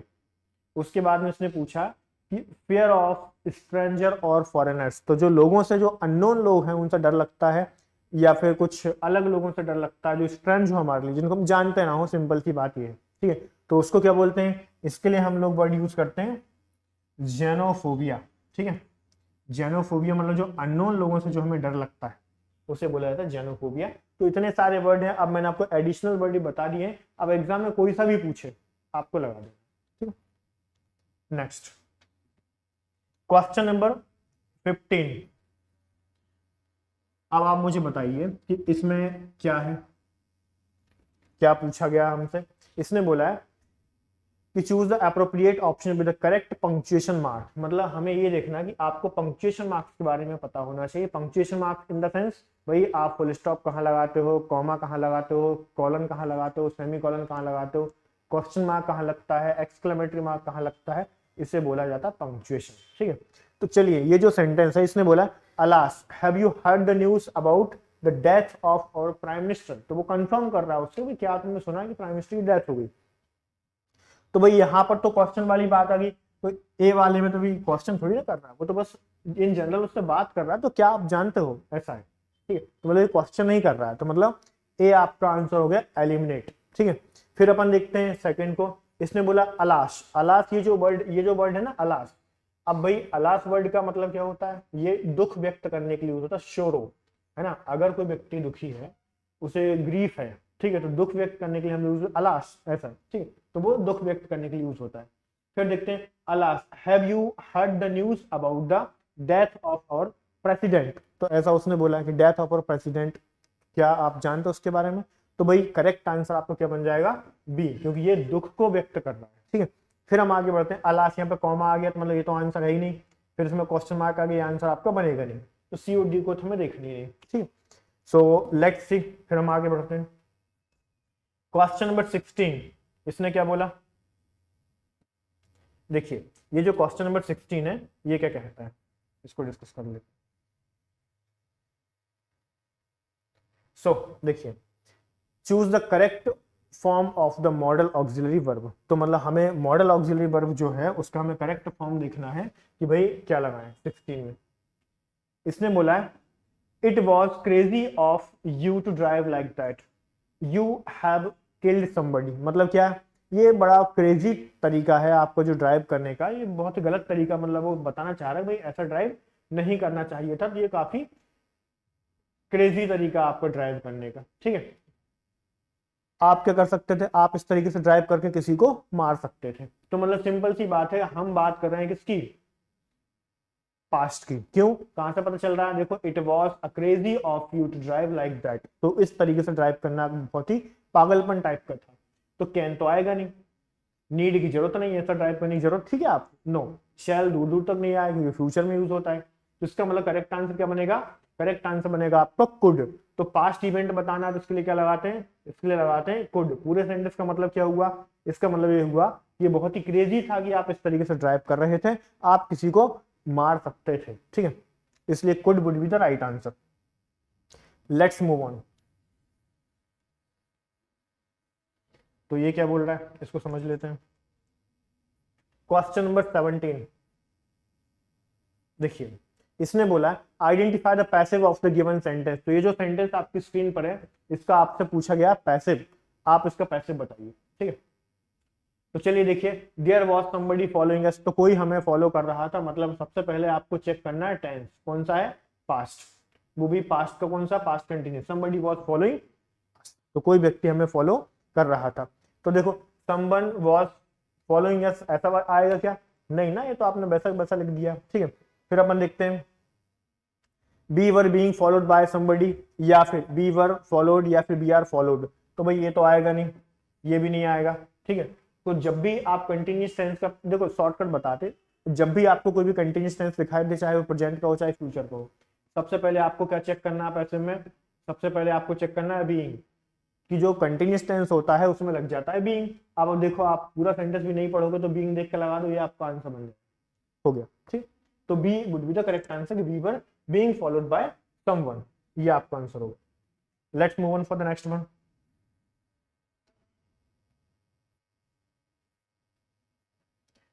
Speaker 1: उसके बाद में इसने पूछा कि फियर ऑफ स्ट्रेंजर और फॉरेनर्स, तो जो लोगों से, जो अननोन लोग हैं उनसे डर लगता है, या फिर कुछ अलग लोगों से डर लगता है जो स्ट्रेंज हो हमारे लिए, जिनको हम जानते ना हो। सिंपल सी बात ये है, ठीक है। तो उसको क्या बोलते हैं? इसके लिए हम लोग वर्ड यूज करते हैं जेनोफोबिया। ठीक है, जेनोफोबिया मतलब जो अननोन लोगों से जो हमें डर लगता है उसे बोला जाता है जेनोफोबिया। तो इतने सारे वर्ड हैं, अब मैंने आपको एडिशनल वर्ड बता दिए। अब एग्जाम में कोई सा भी पूछे आपको लगा देना। ठीक है, नेक्स्ट क्वेश्चन नंबर 15। अब आप मुझे बताइए कि इसमें क्या है, क्या पूछा गया हमसे। इसने बोला है कि choose the appropriate option with the correct punctuation mark. मतलब हमें ये देखना कि आपको पंक्चुएशन मार्क्स के बारे में पता होना चाहिए। Punctuation mark in the sense, भाई आप फुल स्टॉप कहाँ लगाते हो, कॉमा कहाँ लगाते हो, कॉलन कहाँ लगाते हो, सेमी कॉलन कहाँ लगाते हो, क्वेश्चन मार्क कहाँ लगता है, एक्सक्लेमेटरी मार्क कहाँ लगता है, इसे बोला जाता है पंक्चुएशन। ठीक है, तो चलिए ये जो सेंटेंस है, इसने बोला alas have you heard the news about the death of our prime minister. तो वो कंफर्म कर रहा है उससे भी, क्या तुमने सुना कि प्राइम मिनिस्टर की डेथ हो गई। तो भाई यहाँ पर तो क्वेश्चन वाली बात आ गई, तो ए वाले में तो भी क्वेश्चन थोड़ी ना कर रहा है, वो तो बस इन जनरल उससे बात कर रहा है, तो क्या आप जानते हो, ऐसा है। ठीक है, तो मतलब क्वेश्चन नहीं कर रहा है, तो मतलब ए आपका आंसर हो गया एलिमिनेट। ठीक है, फिर अपन देखते हैं सेकंड को। इसने बोला अलास। अलास ये जो वर्ड है ना, अलास। अब भाई अलास वर्ड का मतलब क्या होता है? ये दुख व्यक्त करने के लिए होता है, शोरो, है ना। अगर कोई व्यक्ति दुखी है, उसे ग्रीफ है, ठीक है, तो दुख व्यक्त करने के लिए हम यूज अलास, ऐसा। ठीक है, तो वो दुख व्यक्त करने के लिए यूज होता है। फिर देखते हैं alas have you heard the news about the death of our president. तो ऐसा उसने बोला कि डेथ ऑफ आवर प्रेसिडेंट, क्या आप जानते हो उसके बारे में? तो भाई करेक्ट आंसर आपको क्या बन जाएगा? बी, क्योंकि ये दुख को व्यक्त कर रहा है। ठीक है, फिर हम आगे बढ़ते हैं। अलास, यहाँ पे कॉमा आ गया तो मतलब ये तो आंसर है ही नहीं। फिर इसमें क्वेश्चन मार्क आ गया, आंसर आपका बनेगा नहीं। तो सी और डी को हमें देखनी है। ठीक, सो लेट्स सी, फिर हम आगे बढ़ते हैं। क्वेश्चन नंबर 16, इसने क्या बोला? देखिए, ये जो क्वेश्चन नंबर 16 है, ये क्या कहता है, इसको डिस्कस कर लेते हैं। सो देखिए, choose the correct form of the model auxiliary verb. तो मतलब हमें मॉडल ऑक्सिलरी वर्ब जो है उसका हमें करेक्ट फॉर्म देखना है कि भाई क्या लगाएं 16 में। इसने बोला है it was crazy of you to drive like that, you have killed somebody. मतलब क्या? ये बड़ा क्रेजी तरीका है आपको जो ड्राइव करने का, ये बहुत गलत तरीका, मतलब वो बताना चाह रहा है भाई ऐसा ड्राइव नहीं करना चाहिए था, तो ये काफी क्रेजी तरीका आपको ड्राइव करने का। ठीक है, आप क्या कर सकते थे? आप इस तरीके से ड्राइव करके किसी को मार सकते थे। तो मतलब सिंपल सी बात है, हम बात कर रहे हैं किसकी? पास्ट की। क्यों, कहां से पता चल रहा है, देखो it was a crazy of you to drive like that, तो इस तरीके से ड्राइव करना बहुत ही पागलपन टाइप का था। तो कैन तो आएगा नहीं, नीड की जरूरत नहीं है, ऐसा ड्राइव करने की जरूरत थी क्या आप, नो। शैल दूर दूर तक नहीं आएगा क्योंकि फ्यूचर में यूज होता है, तो इसका मतलब करेक्ट आंसर क्या बनेगा, करेक्ट आंसर बनेगा आपका कुड। तो पास्ट इवेंट बताना है तो इसके लिए क्या लगाते हैं, इसके लिए लगाते हैं कुड। पूरे सेंटेंस का मतलब क्या हुआ, इसका मतलब ये हुआ ये बहुत ही क्रेजी था कि आप इस तरीके से ड्राइव कर रहे थे, आप किसी को मार सकते थे, ठीक है, इसलिए could would be the right answer. Let's move on. तो ये क्या बोल रहा है, इसको समझ लेते हैं। क्वेश्चन नंबर 17 देखिए, इसने बोला identify the passive of the given sentence. तो ये जो सेंटेंस आपकी स्क्रीन पर है, इसका आपसे पूछा गया पैसिव, आप इसका पैसिव बताइए, ठीक है। तो चलिए देखिए, there was somebody following us, तो कोई हमें फॉलो कर रहा था, मतलब सबसे पहले आपको चेक करना है टेंस कौन सा है, पास्ट, वो भी पास्ट का कौन सा, past continuous. Somebody was following, तो कोई व्यक्ति हमें फॉलो कर रहा था। तो देखो समवन वॉज फॉलोइंग अस, ऐसा आएगा क्या, नहीं ना, ये तो आपने वैसा वैसा लिख दिया, ठीक है। फिर अपन देखते हैं B were being followed by somebody, या फिर बी वर फॉलोड, या फिर बी आर फॉलोड, तो भाई ये तो आएगा नहीं, ये भी नहीं आएगा, ठीक है। तो जब भी आप कंटिन्यूस टेंस का, देखो शॉर्टकट बताते, जब भी आपको कोई भी कंटिन्यूस टेंस दिखाई दे, चाहे वो प्रेजेंट का हो चाहे फ्यूचर का हो, सबसे पहले आपको क्या चेक करना है पैसे में, सबसे पहले आपको चेक करना है बीइंग, कि जो कंटिन्यूस टेंस होता है उसमें लग जाता है बीइंग। अब देखो आप पूरा सेंटेंस भी नहीं पढ़ोगे तो बीइंग देख के लगा दो, ये आपका आंसर बन जाए, हो गया, ठीक। तो B would be the correct answer, we were being followed by someone, ये आपका आंसर होगा। Let's move on for the next one.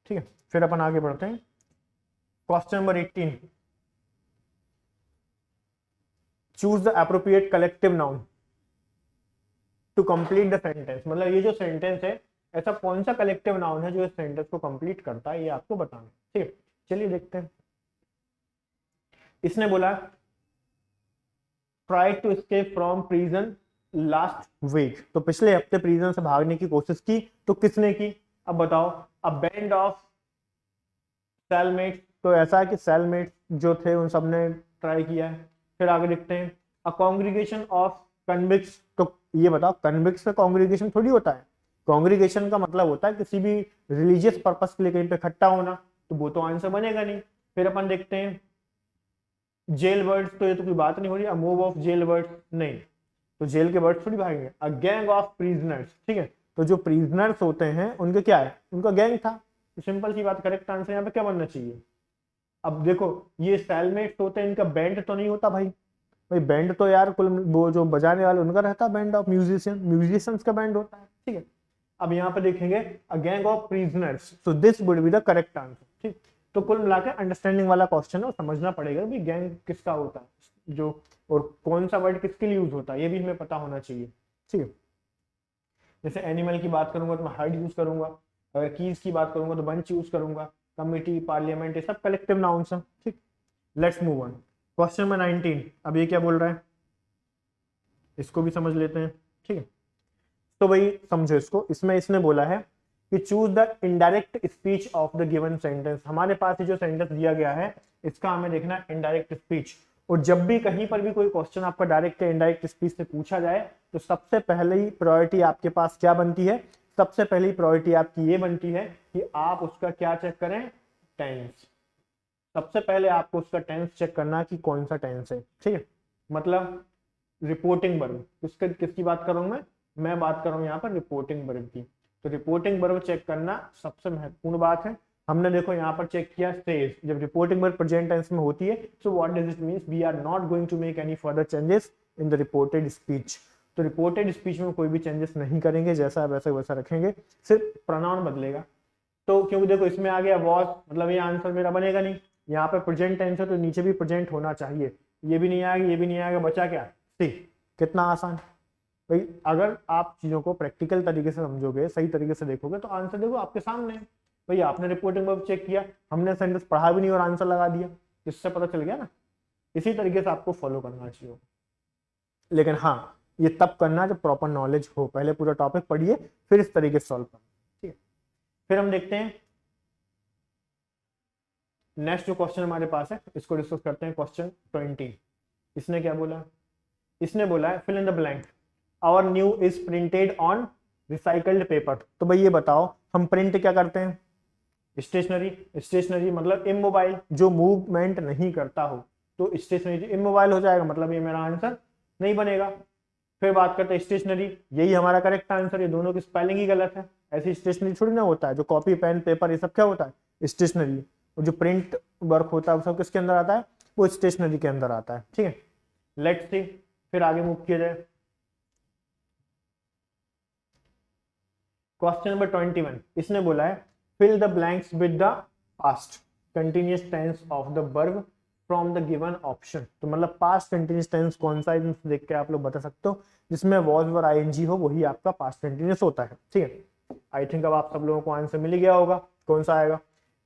Speaker 1: ठीक है, फिर अपन आगे बढ़ते हैं। Question number 18, choose the appropriate collective noun to complete the sentence. मतलब ये जो सेंटेंस है, ऐसा कौन सा कलेक्टिव नाउन है जो इस सेंटेंस को कंप्लीट करता है, ये आपको बताना है, ठीक है। चलिए देखते हैं। इसने बोला try to escape from prison last week, तो पिछले हफ्ते प्रिजन से भागने की कोशिश की, तो किसने की, अब बताओ। अ बैंड ऑफ सेलमेट्स, तो ऐसा है कि सेलमेट्स जो थे उन सब ने ट्राई किया है। फिर आगे देखते हैं अ कॉन्ग्रीगेशन ऑफ कन्विक्ट्स, तो ये बताओ कन्विक्ट्स का कॉन्ग्रीगेशन थोड़ी होता है, कॉन्ग्रीगेशन का मतलब होता है किसी भी रिलीजियस पर्पस के लिए कहीं पे इकट्ठा होना, तो वो तो आंसर बनेगा नहीं। फिर अपन देखते हैं जेल वर्ड्स, तो ये तो कोई बात नहीं हो रही, मूव ऑफ जेल वर्ड्स नहीं, तो जेल के वर्ड्स थोड़ी भागेंगे। अ गैंग ऑफ प्रिजनर्स, ठीक है, तो जो प्रिजनर्स होते हैं उनके क्या है, उनका गैंग था, तो सिंपल सी बात, करेक्ट आंसर यहाँ पे क्या बनना चाहिए। अब देखो ये सेलमेट्स होते हैं, इनका बैंड तो नहीं होता भाई, भाई बैंड तो यार कुल वो जो बजाने वाले उनका रहता है, बैंड ऑफ म्यूजिशियन, म्यूजिशियंस का बैंड होता है, ठीक है। अब यहाँ पे देखेंगे a gang of prisoners, so this would be the correct answer, ठीक। तो कुल मिलाकर अंडरस्टैंडिंग वाला क्वेश्चन है, समझना पड़ेगा भी गैंग किसका होता है जो, और कौन सा वर्ड किसके लिए यूज होता है, ये भी हमें पता होना चाहिए, ठीक है। जैसे एनिमल की बात करूंगा तो मैं हर्ड यूज करूंगा, अगर कीज की बात करूंगा तो बंच यूज करूंगा, कमिटी, पार्लियामेंट, ये सब कलेक्टिव नाउन्स हैं, ठीक। Let's move on. Question number 19, अब ये क्या बोल रहा है, इसको भी समझ लेते हैं, ठीक है। तो भाई समझो इसको, इसमें इसने बोला है कि choose the indirect speech of the given sentence. हमारे पास ये जो सेंटेंस दिया गया है इसका हमें देखना है इनडायरेक्ट स्पीच, और जब भी कहीं पर भी कोई क्वेश्चन आपका डायरेक्ट या इनडायरेक्ट स्पीच से पूछा जाए तो सबसे पहले प्रायोरिटी आपके पास क्या बनती है, सबसे पहली प्रायोरिटी आपकी ये बनती है कि आप उसका क्या चेक करें, टेंस। सबसे पहले आपको उसका टेंस चेक करना कि कौन सा टेंस है, ठीक है। मतलब रिपोर्टिंग वर्ब, किसकी बात कर रहा हूं मैं बात कर रहा हूं यहाँ पर रिपोर्टिंग वर्ब की। तो रिपोर्टिंग वर्ब चेक करना सबसे महत्वपूर्ण बात है। हमने देखो यहाँ पर चेक किया सेज, जब रिपोर्टिंग वर्ब प्रेजेंट टेंस में होती है, so what does it means, we are not going to make any further changes in the reported speech. तो रिपोर्टेड स्पीच में कोई भी चेंजेस नहीं करेंगे, जैसा वैसा वैसा रखेंगे, सिर्फ प्रोनाउन बदलेगा। तो क्योंकि देखो इसमें आ गया वॉज, मतलब ये आंसर मेरा बनेगा नहीं, यहाँ पे प्रेजेंट टेंस है तो नीचे भी प्रेजेंट होना चाहिए, ये भी नहीं आएगा, ये भी नहीं आएगा, बचा क्या, सी। कितना आसान भाई, अगर आप चीजों को प्रैक्टिकल तरीके से समझोगे, सही तरीके से देखोगे, तो आंसर देखो आपके सामने है। भाई आपने रिपोर्टिंग वर्ब चेक किया, हमने सेंटेंस पढ़ा भी नहीं और आंसर लगा दिया, इससे पता चल गया ना। इसी तरीके से आपको फॉलो करना चाहिए, लेकिन हाँ ये तब करना जब प्रॉपर नॉलेज हो, पहले पूरा टॉपिक पढ़िए फिर इस तरीके से सॉल्व करना, ठीक है। फिर हम देखते हैं नेक्स्ट जो क्वेश्चन हमारे पास है इसको डिस्कस करते हैं, क्वेश्चन 20। इसने क्या बोला, इसने बोला है fill in the blank, our new is printed on recycled paper. तो भाई ये बताओ हम प्रिंट क्या करते हैं, स्टेशनरी, स्टेशनरी मतलब इमोबाइल, जो मूवमेंट नहीं करता हो, तो स्टेशनरी इमोबाइल हो जाएगा, मतलब ये मेरा आंसर नहीं बनेगा। फिर बात करते हैं स्टेशनरी, यही हमारा करेक्ट आंसर, ये दोनों की स्पेलिंग ही गलत है, ऐसी स्टेशनरी थोड़ी ना होता है, जो कॉपी पेन पेपर ये सब क्या होता है स्टेशनरी, और जो प्रिंट वर्क होता है वो सब किसके अंदर आता है, वो स्टेशनरी के अंदर आता है। ठीक है, लेट्स सी, फिर आगे मूव किया जाए। क्वेश्चन नंबर 21, इसने बोला है fill the blanks with the past continuous tense of the verb from the given option. तो मतलब पास्ट कंटिन्यूअस टेंस कौन सा है देख के आप लोग बता सकते हो, जिसमें वॉज वर आईएनजी हो वही आपका पास्ट कंटिन्यूअस होता है। ठीक है, आई थिंक अब आप सब लोगों को आंसर मिल गया होगा, कौन सा आएगा,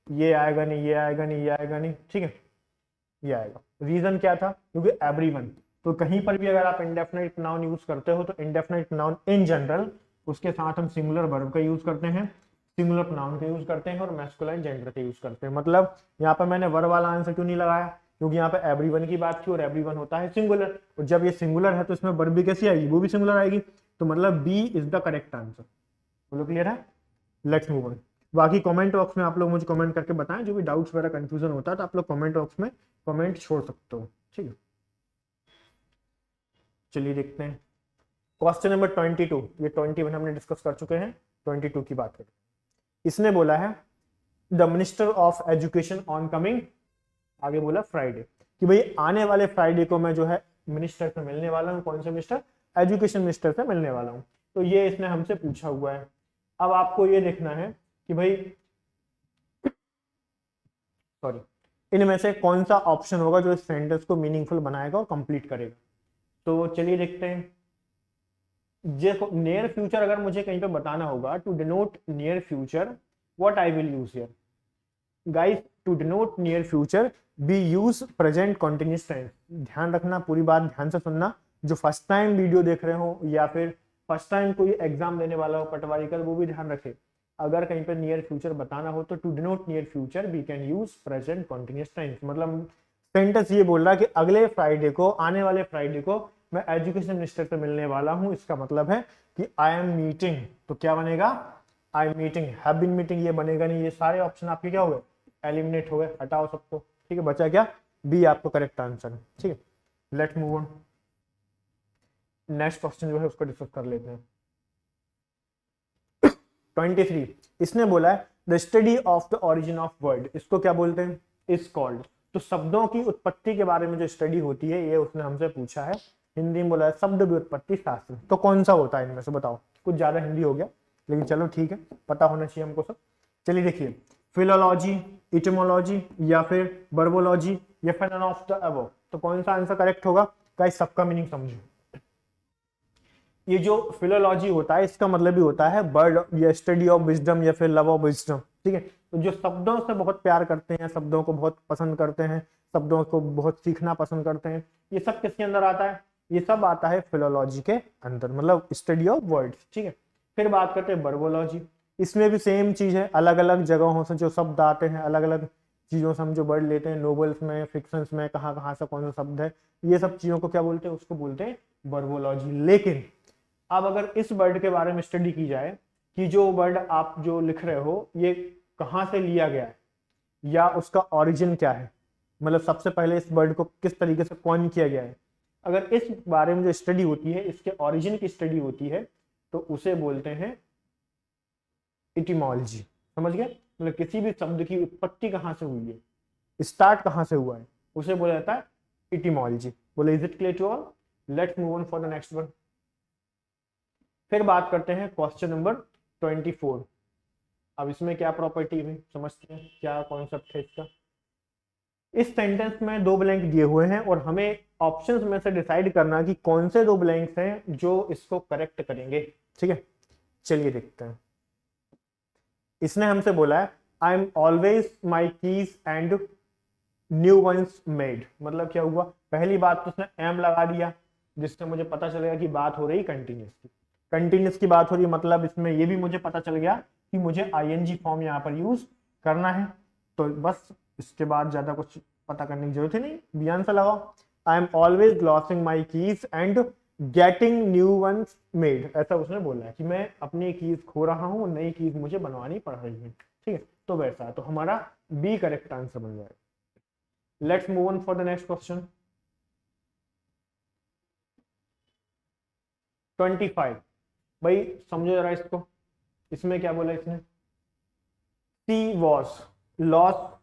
Speaker 1: ये आएगा नहीं, ये आएगा नहीं, ये आएगा नहीं, ठीक है, ये आएगा। रीजन क्या था, क्योंकि एवरीवन, तो कहीं पर भी अगर आप इंडेफिनिट नाउन यूज करते हो तो इंडेफिनिट नाउन इन जनरल उसके साथ हम सिंगुलर वर्ब का यूज करते हैं, सिंगुलर प्रोनाउन का यूज करते हैं और मैस्कुलाइन जेंडर का यूज करते हैं। मतलब यहाँ पर मैंने वर्ब वाला आंसर क्यों नहीं लगाया, क्योंकि यहाँ पे एवरीवन की बात थी और एवरीवन होता है सिंगुलर, और जब ये सिंगुलर है तो इसमें वर्ब भी कैसी आएगी, वो भी सिंगुलर आएगी, तो मतलब B is the correct answer. बोलो क्लियर है, लेट्स मूव ऑन। बाकी कमेंट बॉक्स में आप लोग मुझे कमेंट करके बताएं, जो भी डाउट्स वगैरह कंफ्यूजन होता है तो आप लोग कमेंट बॉक्स में कमेंट छोड़ सकते हो। ठीक है, चलिए देखते हैं क्वेश्चन नंबर 22। ये 21 हमने डिस्कस कर चुके हैं, 22 की बात करें। इसने बोला है the minister of education on coming, आगे बोला फ्राइडे, कि भाई आने वाले फ्राइडे को मैं जो है मिनिस्टर से मिलने वाला हूँ। कौन से मिनिस्टर, एजुकेशन मिनिस्टर से मिलने वाला हूँ। तो ये इसने हमसे पूछा हुआ है। अब आपको ये देखना है कि भाई सॉरी इनमें से कौन सा ऑप्शन होगा जो इस सेंटेंस को मीनिंगफुल बनाएगा और कंप्लीट करेगा। तो चलिए देखते हैं। नियर फ्यूचर अगर मुझे कहीं पे बताना होगा, to denote near future what I will use here guys, to denote near future we use present continuous tense. ध्यान रखना, पूरी बात ध्यान से सुनना, जो फर्स्ट टाइम वीडियो देख रहे हो या फिर फर्स्ट टाइम कोई एग्जाम देने वाला हो पटवारी का, वो भी ध्यान रखे। अगर कहीं पे नियर फ्यूचर बताना हो तो to denote near future we can use present continuous tense. मतलब सेंटेंस ये बोल रहा है कि अगले फ्राइडे को, आने वाले फ्राइडे को मैं एजुकेशन मिनिस्टर से मिलने वाला हूं। इसका मतलब है कि आई एम मीटिंग, तो क्या बनेगा, I am meeting, have been meeting, ये बनेगा नहीं। ये सारे ऑप्शन आपके क्या हो गए, एलिमिनेट हो गए, हटाओ सबको। ठीक है, बचा क्या, बी आपको करेक्ट आंसर है। ठीक है, let's move on. Next question जो है उसको डिस्कस कर लेते हैं। 23 इसने बोला है the study of the origin of word, इसको क्या बोलते हैं, इज कॉल्ड। तो शब्दों की उत्पत्ति के बारे में जो स्टडी होती है ये उसने हमसे पूछा है। हिंदी में बोला है शब्द व्युत्पत्ति शास्त्र। तो कौन सा होता है इनमें से बताओ। कुछ ज्यादा हिंदी हो गया लेकिन चलो ठीक है, पता होना चाहिए हमको सब। चलिए देखिए, फिलोलॉजी, इटिमोलॉजी या फिर वर्बोलॉजी या फिर नन ऑफ द अबव। तो कौन सा आंसर करेक्ट होगा गाइस, सबका मीनिंग समझो। ये जो फिलोलॉजी होता है इसका मतलब भी होता है वर्ड या स्टडी ऑफ विजडम या फिर लव ऑफ विजडम। ठीक है, तो जो शब्दों से बहुत प्यार करते हैं, शब्दों को बहुत पसंद करते हैं, शब्दों को बहुत सीखना पसंद करते हैं, ये सब किसके अंदर आता है, ये सब आता है फिलोलॉजी के अंदर, मतलब स्टडी ऑफ वर्ड्स। ठीक है, फिर बात करते हैं वर्बोलॉजी। इसमें भी सेम चीज है, अलग अलग जगहों से जो शब्द आते हैं, अलग अलग चीजों से हम जो वर्ड लेते हैं, नोवेल्स में, फिक्शंस में, कहाँ कहाँ से कौन सा शब्द है, ये सब चीजों को क्या बोलते हैं, उसको बोलते हैं वर्बोलॉजी। लेकिन अब अगर इस वर्ड के बारे में स्टडी की जाए कि जो वर्ड आप जो लिख रहे हो ये कहाँ से लिया गया है या उसका ओरिजिन क्या है, मतलब सबसे पहले इस वर्ड को किस तरीके से कॉइन किया गया है, अगर इस बारे में जो स्टडी होती है, इसके ओरिजिन की स्टडी होती है, तो उसे बोलते हैं इटिमोलॉजी। समझ गए, मतलब किसी भी शब्द की उत्पत्ति कहाँ से हुई है, स्टार्ट कहाँ से हुआ है, उसे बोला जाता है इटिमोलॉजी। बोले is it clear to all, let's move on for the next one. फिर बात करते हैं क्वेश्चन नंबर 24। अब इसमें क्या प्रॉपर्टी है समझते हैं, क्या कॉन्सेप्ट है इसका। इस सेंटेंस में दो ब्लैंक दिए हुए हैं और हमें ऑप्शंस में से डिसाइड करना कि कौन से दो ब्लैंक्स हैं जो इसको करेक्ट करेंगे। ठीक है, चलिए देखते हैं। इसने हमसे बोला है I am always my keys and new ones made. मतलब क्या हुआ, पहली बात तो उसने एम लगा दिया जिससे मुझे पता चलेगा कि बात हो रही कंटिन्यूस की, कंटिन्यूस की बात हो रही, मतलब इसमें ये भी मुझे पता चल गया कि मुझे आईएनजी फॉर्म यहाँ पर यूज करना है। तो बस इसके बाद ज्यादा कुछ पता करने की जरूरत ही नहीं, बी आंसर लगाओ। I am always losing my keys and getting new ones made, ऐसा उसने बोला है कि मैं अपनी कीज खो रहा हूँ, नई कीज मुझे बनवानी पड़ रही है, ठीक है। तो वैसा तो हमारा बी करेक्ट आंसर बन जाएगा। Let's move on for the next question. 25, भाई समझो जरा इसको, इसमें क्या बोला इसने, सी वॉज लॉस्ट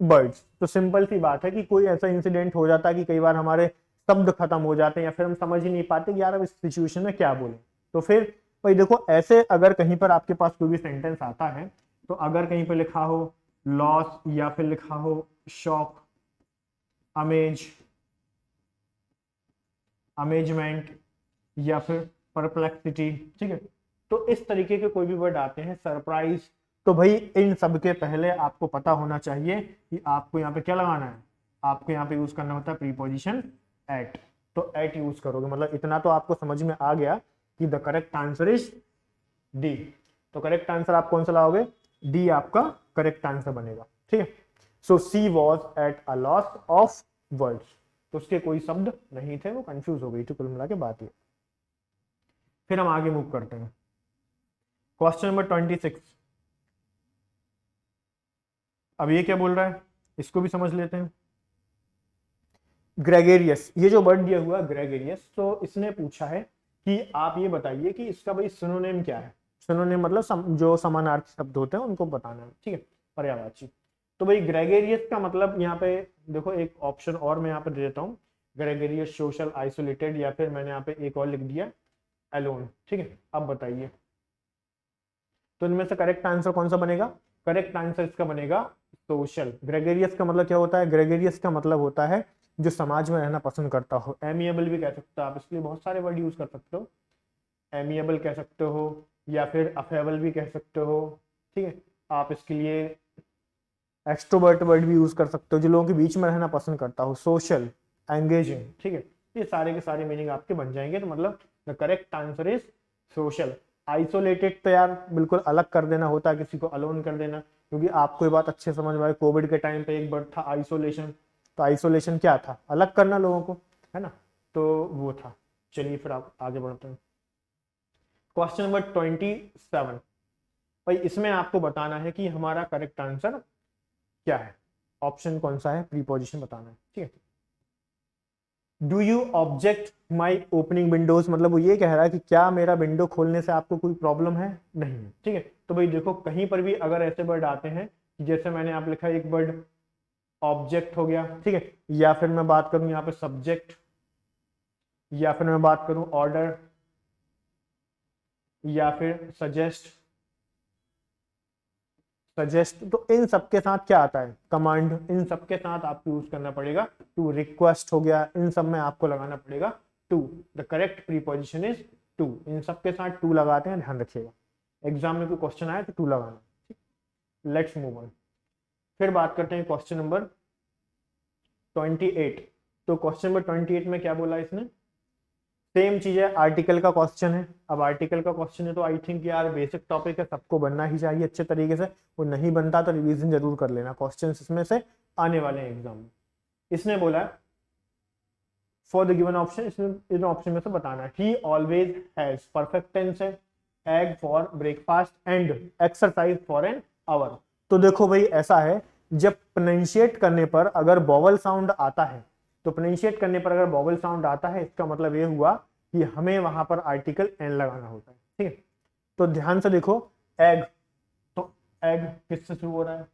Speaker 1: बर्ड्स। तो सिंपल सी बात है कि कोई ऐसा इंसिडेंट हो जाता है कि कई बार हमारे शब्द खत्म हो जाते हैं या फिर हम समझ ही नहीं पाते कि यार अब इस सिचुएशन में क्या बोले। तो फिर भाई देखो, ऐसे अगर कहीं पर आपके पास कोई भी सेंटेंस आता है, तो अगर कहीं पर लिखा हो लॉस या फिर लिखा हो शॉक, अमेज, अमेजमेंट या फिर परप्लेक्सिटी, ठीक है, तो इस तरीके के कोई भी वर्ड आते हैं, सरप्राइज, तो भाई इन सब के पहले आपको पता होना चाहिए कि आपको यहाँ पे क्या लगाना है, आपको यहाँ पे यूज करना होता है प्रीपोजिशन एट। तो एट यूज करोगे, मतलब इतना तो आपको समझ में आ गया कि the correct answer is D. तो करेक्ट आंसर आप कौन सा लाओगे, डी आपका करेक्ट आंसर बनेगा, ठीक है। So she was at a loss of words, तो उसके कोई शब्द नहीं थे, वो कंफ्यूज हो गई थी, कुल मिला के बात ये। फिर हम आगे मूव करते हैं, क्वेश्चन नंबर 26। अब ये क्या बोल रहा है, इसको भी समझ लेते हैं। ग्रेगेरियस, ये जो वर्ड दिया हुआ ग्रेगेरियस, तो इसने पूछा है कि आप ये बताइए कि इसका भाई सिनोनिम क्या है। सिनोनिम मतलब जो समानार्थी शब्द होते हैं उनको बताना है, ठीक है, पर्यायवाची। तो भाई ग्रेगेरियस का मतलब यहाँ पे देखो, एक ऑप्शन और मैं यहाँ पे दे देता हूँ, ग्रेगेरियस, सोशल, आइसोलेटेड, या फिर मैंने यहाँ पे एक और लिख दिया अलोन, ठीक है। अब बताइए तो इनमें से करेक्ट आंसर कौन सा बनेगा, करेक्ट आंसर इसका बनेगा सोशल। ग्रेगेरियस का मतलब क्या होता है, ग्रेगेरियस का मतलब होता है जो समाज में रहना पसंद करता हो। एमिएबल भी कह सकते हो आप, इसके लिए बहुत सारे वर्ड यूज कर सकते हो, एमिएबल कह सकते हो या फिर अफेबल भी कह सकते हो, ठीक है। आप इसके लिए एक्सट्रोवर्ट वर्ड भी यूज कर सकते हो, जो लोगों के बीच में रहना पसंद करता हो, सोशल, एंगेजिंग, ठीक है। ये सारे के सारे मीनिंग आपके बन जाएंगे। तो मतलब the correct answer is social. Isolated तो यार बिल्कुल अलग कर देना होता है, किसी को अलोन कर देना, क्योंकि आपको ये बात अच्छे समझ में आए, कोविड के टाइम पे एक वर्ड था आइसोलेशन। तो आइसोलेशन क्या था, अलग करना लोगों को, है ना, तो वो था। चलिए फिर आप आगे बढ़ते हैं, क्वेश्चन नंबर 27। भाई इसमें आपको बताना है कि हमारा करेक्ट आंसर क्या है, ऑप्शन कौन सा है, प्रीपोजिशन बताना है, ठीक है। Do you object my opening Windows, मतलब वो ये कह रहा है कि क्या मेरा विंडो खोलने से आपको कोई प्रॉब्लम है, नहीं है, ठीक है। तो भाई देखो, कहीं पर भी अगर ऐसे वर्ड आते हैं, जैसे मैंने आप लिखा एक वर्ड ऑब्जेक्ट हो गया, ठीक है, या फिर मैं बात करूं यहाँ पे सब्जेक्ट, या फिर मैं बात करूं ऑर्डर, या फिर सजेस्ट, सजेस्ट, तो इन सबके साथ क्या आता है, कमांड, इन सबके साथ आपको यूज करना पड़ेगा टू। रिक्वेस्ट हो गया, इन सब में आपको लगाना पड़ेगा to. The correct preposition is to, इन सबके साथ टू लगाते हैं, ध्यान रखिएगा, एग्जाम में कोई क्वेश्चन आए तो टू लगाना, ठीक। लेट्स मूव ऑन, फिर बात करते हैं क्वेश्चन नंबर 28। तो क्वेश्चन नंबर 28 में क्या बोला इसने, सेम चीज है, आर्टिकल का क्वेश्चन है। अब आर्टिकल का क्वेश्चन है तो आई थिंक यार बेसिक टॉपिक है, सबको बनना ही चाहिए अच्छे तरीके से, वो नहीं बनता तो रिवीजन जरूर कर लेना, क्वेश्चंस इसमें से आने वाले हैं एग्जाम में। इसने बोला फॉर द गिवन ऑप्शन, इसमें इन ऑप्शन में से बताना है, he always has, perfect tense है, egg for breakfast and exercise for an hour. तो देखो भाई ऐसा है, जब प्रोनाउंशिएट करने पर अगर वॉवल साउंड आता है, तो प्रोनाउंशिएट करने पर अगर वॉवल साउंड आता है, इसका मतलब ये हुआ कि हमें वहां पर आर्टिकल एन लगाना होता है, ठीक है। तो ध्यान से देखो, एग, तो एग किससे शुरू हो रहा है,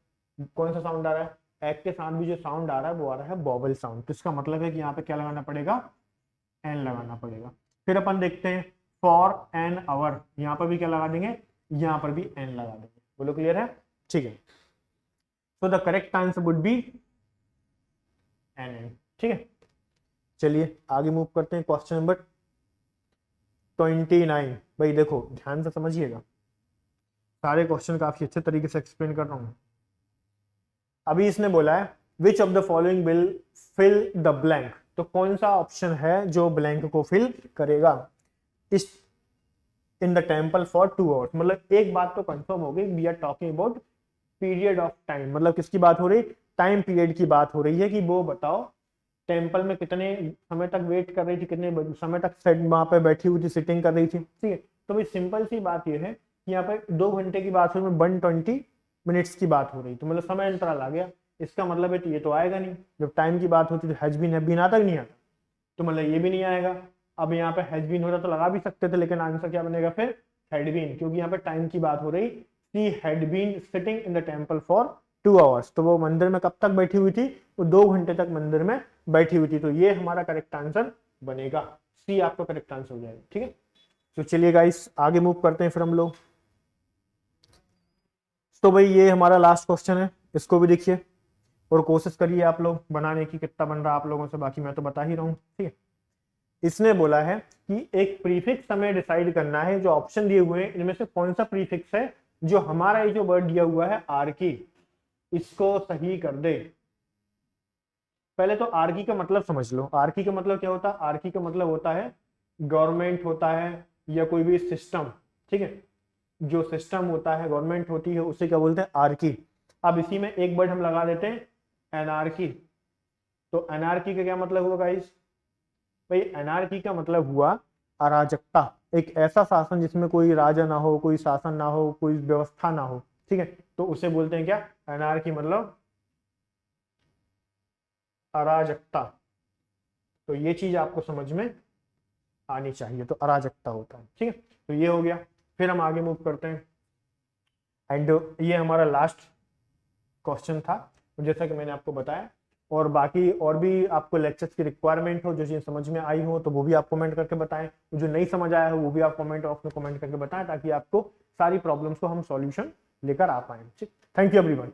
Speaker 1: कौन सा साउंड आ रहा है, एग के साथ भी जो साउंड आ रहा है वो आ रहा है वॉवल साउंड, तो इसका मतलब है कि यहाँ पे क्या लगाना पड़ेगा, एन लगाना पड़ेगा। फिर अपन देखते हैं फॉर एन आवर, यहाँ पर भी क्या लगा देंगे, यहाँ पर भी एन लगा देंगे, बोलो क्लियर है, ठीक है। तो the correct answer would be an, ठीक है। चलिए आगे मूव करते हैं, क्वेश्चन नंबर 29। भाई देखो ध्यान से समझिएगा, सारे क्वेश्चन काफी अच्छे तरीके से एक्सप्लेन कर रहा हूं। अभी इसने बोला है which of the following will fill the blank, तो कौन सा ऑप्शन है जो ब्लैंक को फिल करेगा, is in the temple for 2 hours. मतलब एक बात तो कंफर्म हो गई, we are talking about period of time, मतलब किसकी बात हो रही, टाइम पीरियड की बात हो रही है कि वो बताओ टेम्पल में कितने समय तक वेट कर रही थी, कितने समय तक सेट वहां पे बैठी हुई थी, सिटिंग कर रही थी। ठीक है, तो भाई सिंपल सी बात यह है कि यहाँ पे 2 घंटे की बात हो रही है, 120 मिनट्स की बात हो रही, तो मतलब समय अंतराल आ गया। इसका मतलब है तो ये तो आएगा नहीं, जब टाइम की बात होती तो हैज बीन आता ही नहीं आता, तो मतलब ये भी नहीं आएगा। अब यहाँ पे हैज बीन होता तो लगा भी सकते थे, लेकिन आंसर क्या बनेगा फिर, हैड बीन, क्योंकि यहाँ पे टाइम की बात हो रही, she had been sitting in the temple for 2 hours. तो वो मंदिर में कब तक बैठी हुई थी, वो 2 घंटे तक मंदिर में बैठी हुई थी। तो ये हमारा करेक्ट आंसर बनेगा, सी आपका करेक्ट आंसर हो जाएगा। ठीक है, तो चलिए गाइस आगे मूव करते हैं फिर हम लोग। तो भाई ये हमारा लास्ट क्वेश्चन है, इसको भी देखिए और कोशिश करिए आप लोग बनाने की, कितना बन रहा आप लोगों से, बाकी मैं तो बता ही रहा हूँ। ठीक है, इसने बोला है कि एक प्रीफिक्स हमें डिसाइड करना है, जो ऑप्शन दिए हुए हैं इनमें से कौन सा प्रीफिक्स है जो हमारा ये जो वर्ड दिया हुआ है आर्की, इसको सही कर दे। पहले तो आर्की का मतलब समझ लो। आर्की का मतलब क्या होता है, आर्की का मतलब होता है गवर्नमेंट होता है या कोई भी सिस्टम। ठीक है, जो सिस्टम होता है, गवर्नमेंट होती है, उसे क्या बोलते हैं, आर्की। अब इसी में एक वर्ड हम लगा देते हैं एनार्की। तो एनार्की का क्या मतलब हुआ गाइस, भाई एनार्की का मतलब हुआ अराजकता, एक ऐसा शासन जिसमें कोई राजा ना हो, कोई शासन ना हो, कोई व्यवस्था ना हो। ठीक है, तो उसे बोलते हैं क्या, एनार्की, मतलब अराजकता। तो ये चीज आपको समझ में आनी चाहिए, तो अराजकता होता है। ठीक है, तो ये हो गया। फिर हम आगे मूव करते हैं, एंड ये हमारा लास्ट क्वेश्चन था जैसा कि मैंने आपको बताया। और बाकी और भी आपको लेक्चर्स की रिक्वायरमेंट हो, जो चीज समझ में आई हो, तो वो भी आप कमेंट करके बताएं। जो नहीं समझ आया हो वो भी आप कमेंट बॉक्स में कमेंट करके बताएं, ताकि आपको सारी प्रॉब्लम्स को हम सॉल्यूशन लेकर आ पाए। ठीक, थैंक यू एवरीवन।